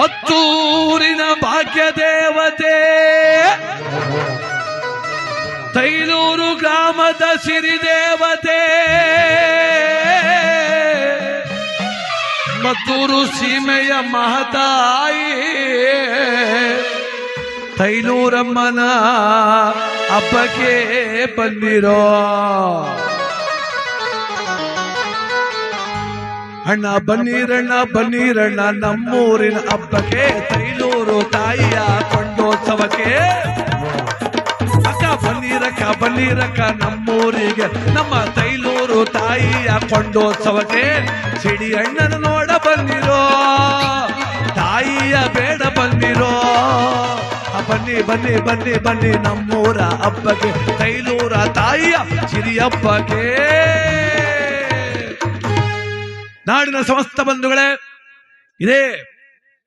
ಹತ್ತೂರಿನ ಭಾಗ್ಯ ದೇವತೆ ತೈಲೂರು ಗ್ರಾಮದ ಸಿರಿದೇವತೆ ಮತ್ತೂರು ಸೀಮೆಯ ಮಹತಾಯಿ ತೈಲೂರಮ್ಮನ ಹಬ್ಬಕ್ಕೆ ಬಂದಿರೋ ಅಣ್ಣ ಬನ್ನೀರಣ್ಣ ಬನ್ನೀರಣ್ಣ ನಮ್ಮೂರಿನ ಹಬ್ಬಕ್ಕೆ ತೈಲೂರು ತಾಯಿಯ ಕೊಂಡೋತ್ಸವಕ್ಕೆ ಅಕ್ಕ ಬನ್ನೀರಕ್ಕ ನಮ್ಮೂರಿಗೆ ನಮ್ಮ ತೈಲೂರು ತಾಯಿಯ ಕೊಂಡೋತ್ಸವಕ್ಕೆ ಸಿಡಿ ಅಣ್ಣನ ನೋಡ ಬಂದಿರೋ ತಾಯಿಯ ಬೇಡ ಬಂದಿರೋ ಬನ್ನಿ ಬನ್ನಿ ಬನ್ನಿ ಬನ್ನಿ ನಮ್ಮೂರ ಹಬ್ಬಕ್ಕೆ ತೈಲೂರ ತಾಯಿಯ ಸಿರಿ ಹಬ್ಬಕ್ಕೆ. ನಾಡಿನ ಸಮಸ್ತ ಬಂಧುಗಳೇ, ಇದೇ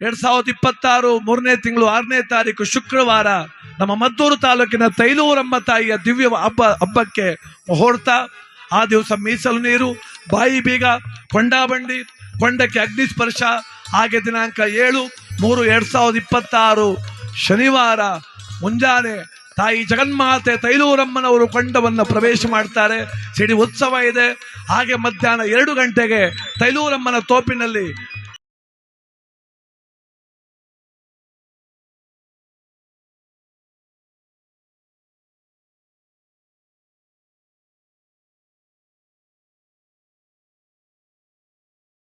2026 3ನೇ ತಿಂಗಳು 6ನೇ ತಾರೀಕು ಶುಕ್ರವಾರ ನಮ್ಮ ಮದ್ದೂರು ತಾಲೂಕಿನ ತೈಲೂರಮ್ಮ ತಾಯಿಯ ದಿವ್ಯ ಹಬ್ಬಕ್ಕೆ ಮುಹೂರ್ತ. ಆ ದಿವಸ ಮೀಸಲು ನೀರು, ಬಾಯಿ ಬೀಗ, ಕೊಂಡಾಬಂಡಿ, ಕೊಂಡಕ್ಕೆ ಅಗ್ನಿಸ್ಪರ್ಶ. ಹಾಗೆ ದಿನಾಂಕ 7/3/2026 ಶನಿವಾರ ಮುಂಜಾನೆ ತಾಯಿ ಜಗನ್ಮಾತೆ ತೈಲೂರಮ್ಮನವರು ಕೊಂಡವನ್ನು ಪ್ರವೇಶ ಮಾಡ್ತಾರೆ. ಸಿಡಿ ಉತ್ಸವ ಇದೆ. ಹಾಗೆ ಮಧ್ಯಾಹ್ನ 2 ಗಂಟೆಗೆ ತೈಲೂರಮ್ಮನ ತೋಪಿನಲ್ಲಿ